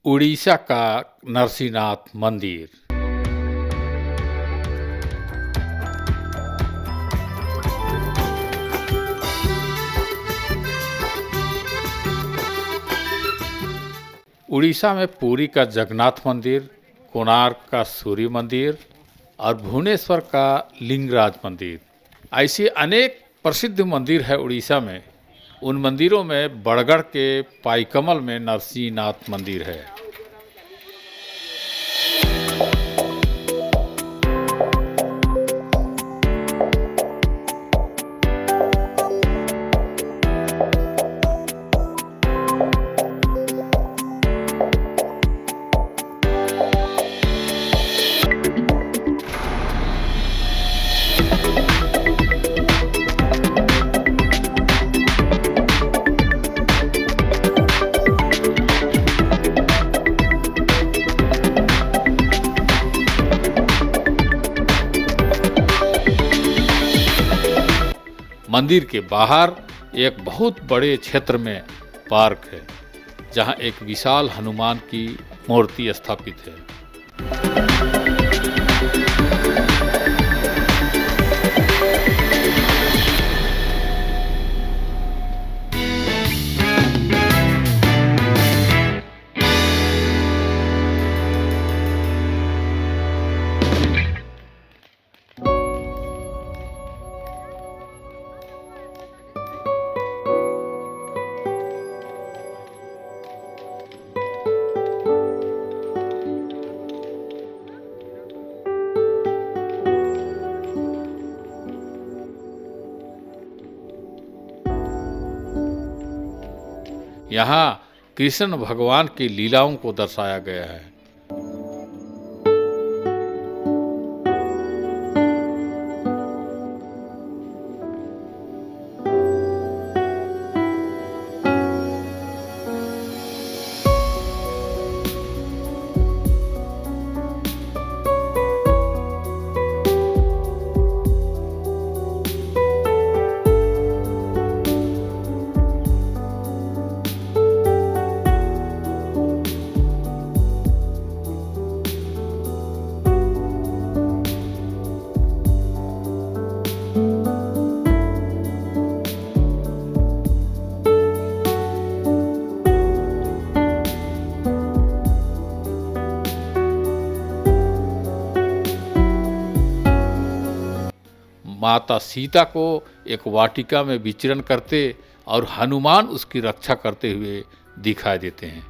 उड़ीसा का नरसिंहनाथ मंदिर। उड़ीसा में पुरी का जगन्नाथ मंदिर, कोणार्क का सूर्य मंदिर और भुवनेश्वर का लिंगराज मंदिर, ऐसी अनेक प्रसिद्ध मंदिर है उड़ीसा में। उन मंदिरों में बड़गढ़ के पाईकमल में नरसिंहनाथ मंदिर है। मंदिर के बाहर एक बहुत बड़े क्षेत्र में पार्क है, जहां एक विशाल हनुमान की मूर्ति स्थापित है। यहाँ कृष्ण भगवान की लीलाओं को दर्शाया गया है। माता सीता को एक वाटिका में विचरण करते और हनुमान उसकी रक्षा करते हुए दिखाई देते हैं।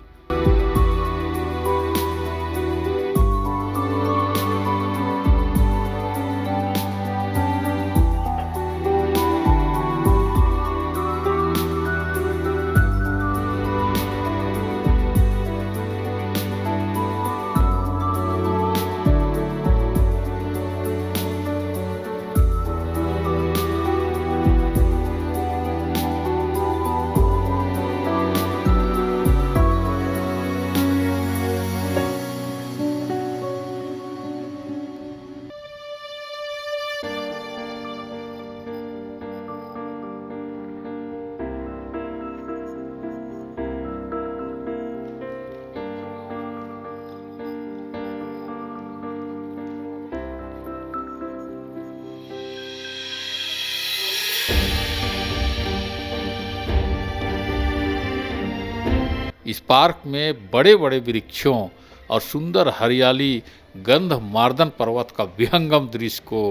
इस पार्क में बड़े बड़े वृक्षों और सुंदर हरियाली गंधमार्दन पर्वत का विहंगम दृश्य को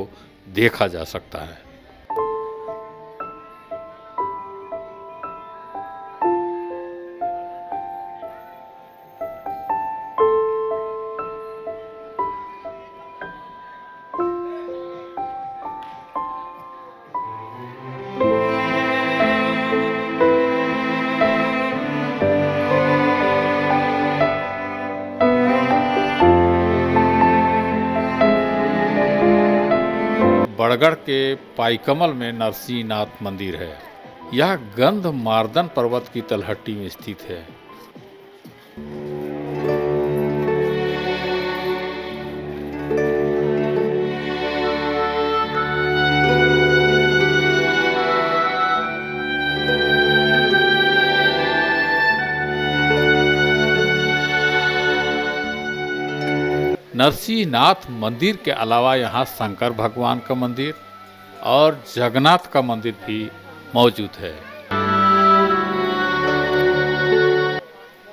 देखा जा सकता है। बड़गढ़ के पाईकमल में नरसिंहनाथ मंदिर है। यह गंधमार्दन पर्वत की तलहटी में स्थित है। नरसिंहनाथ मंदिर के अलावा यहाँ शंकर भगवान का मंदिर और जगन्नाथ का मंदिर भी मौजूद है।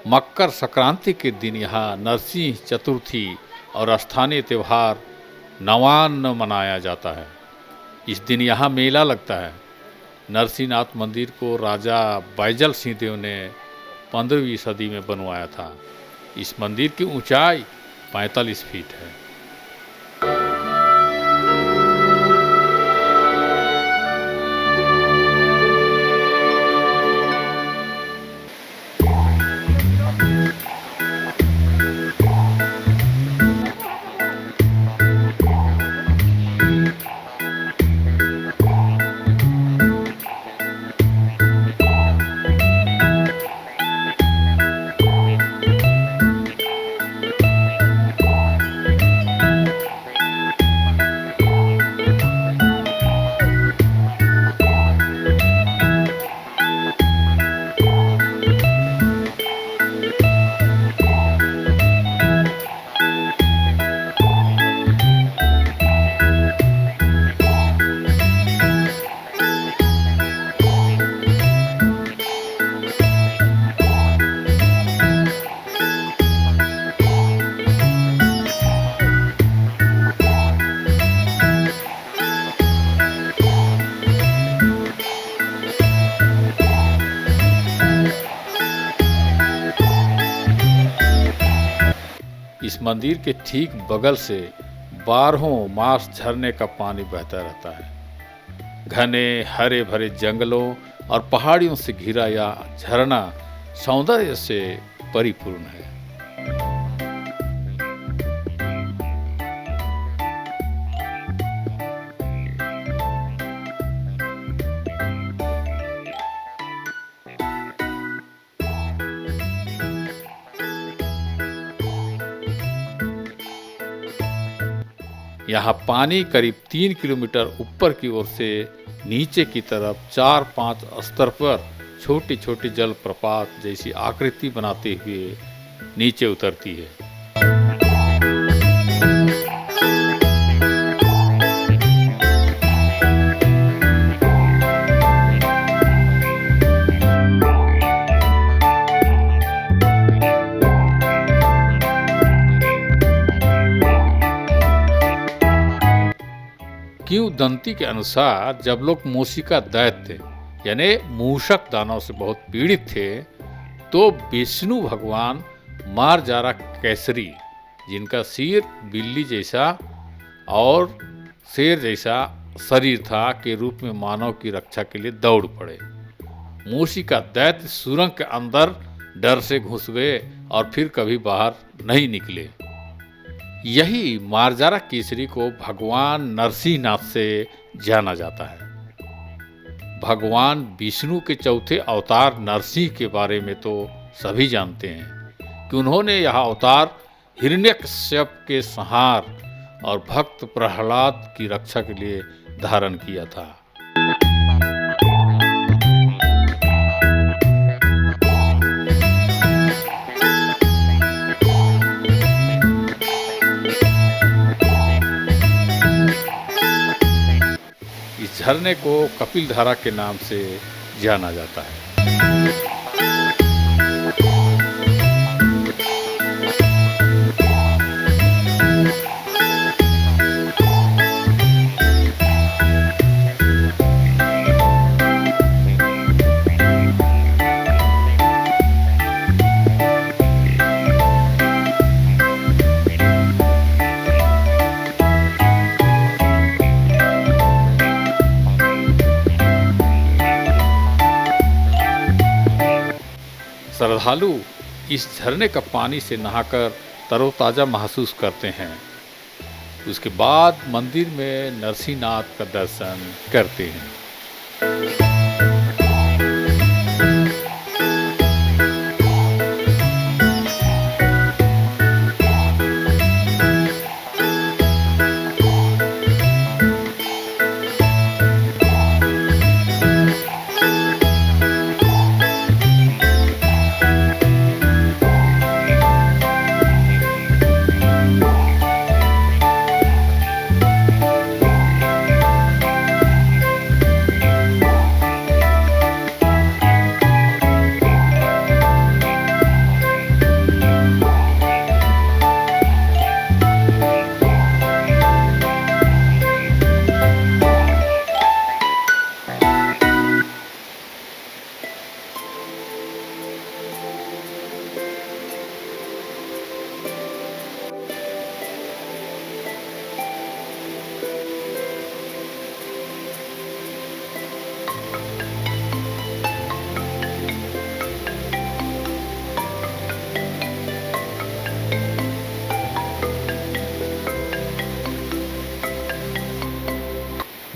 मकर संक्रांति के दिन यहाँ नरसिंह चतुर्थी और स्थानीय त्यौहार नवान्न मनाया जाता है। इस दिन यहाँ मेला लगता है। नरसिंहनाथ मंदिर को राजा बैजल सिंह देव ने 15वीं सदी में बनवाया था। इस मंदिर की ऊंचाई 45 फीट है। इस मंदिर के ठीक बगल से 12 मास झरने का पानी बहता रहता है। घने हरे भरे जंगलों और पहाड़ियों से घिरा यह झरना सौंदर्य से परिपूर्ण है। यहाँ पानी करीब 3 किलोमीटर ऊपर की ओर से नीचे की तरफ 4-5 स्तर पर छोटी छोटी जलप्रपात जैसी आकृति बनाते हुए नीचे उतरती है। किंवदंती के अनुसार जब लोग मूषिका दैत्य यानी मूषक दानव से बहुत पीड़ित थे तो विष्णु भगवान मारजारा केसरी, जिनका सिर बिल्ली जैसा और शेर जैसा शरीर था, के रूप में मानव की रक्षा के लिए दौड़ पड़े। मूषिका दैत्य सुरंग के अंदर डर से घुस गए और फिर कभी बाहर नहीं निकले। यही मारजारा केसरी को भगवान नरसिंहनाथ से जाना जाता है। भगवान विष्णु के चौथे अवतार नरसिंह के बारे में तो सभी जानते हैं कि उन्होंने यह अवतार हिरण्यकश्यप के संहार और भक्त प्रहलाद की रक्षा के लिए धारण किया था। इस झरने को कपिलधारा के नाम से जाना जाता है। श्रद्धालु इस झरने का पानी से नहाकर तरोताजा महसूस करते हैं। उसके बाद मंदिर में नरसिंहनाथ का दर्शन करते हैं।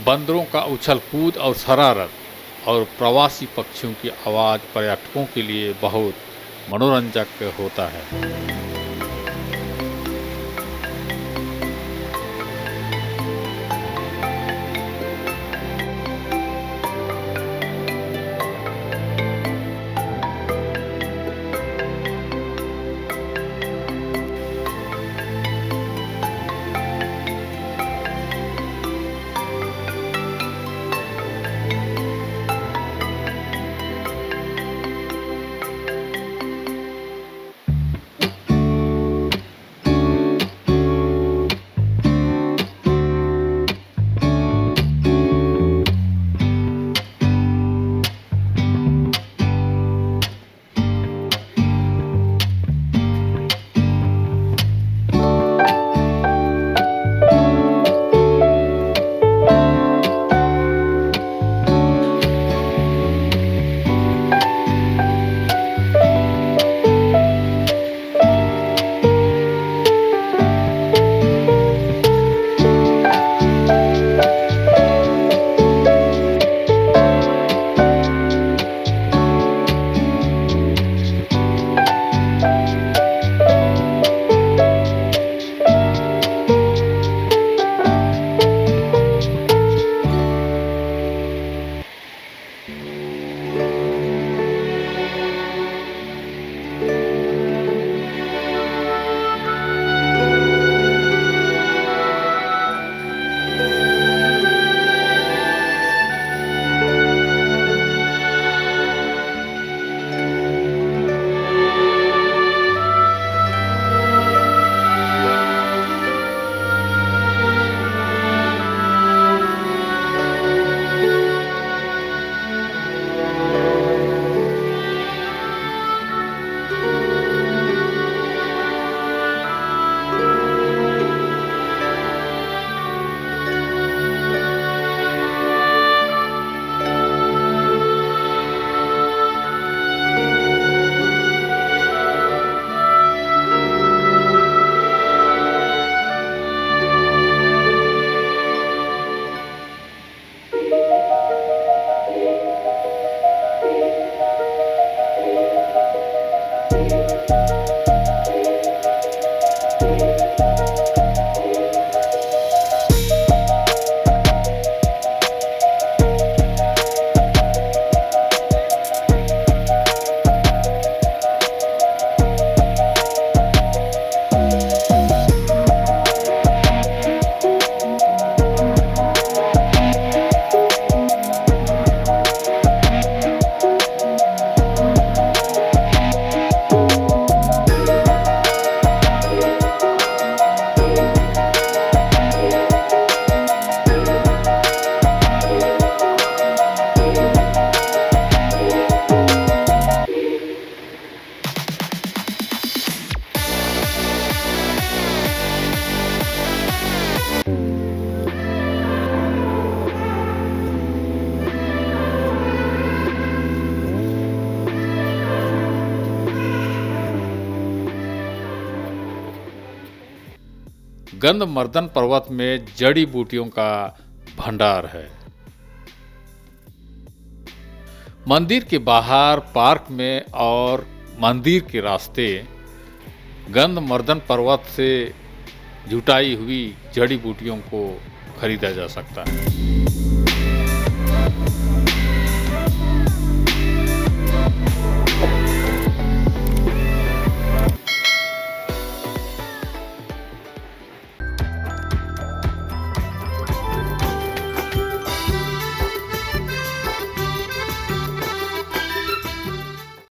बंदरों का उछल कूद और शरारत और प्रवासी पक्षियों की आवाज़ पर्यटकों के लिए बहुत मनोरंजक होता है। गंधमर्दन पर्वत में जड़ी बूटियों का भंडार है। मंदिर के बाहर, पार्क में और मंदिर के रास्ते गंधमर्दन पर्वत से जुटाई हुई जड़ी बूटियों को खरीदा जा सकता है।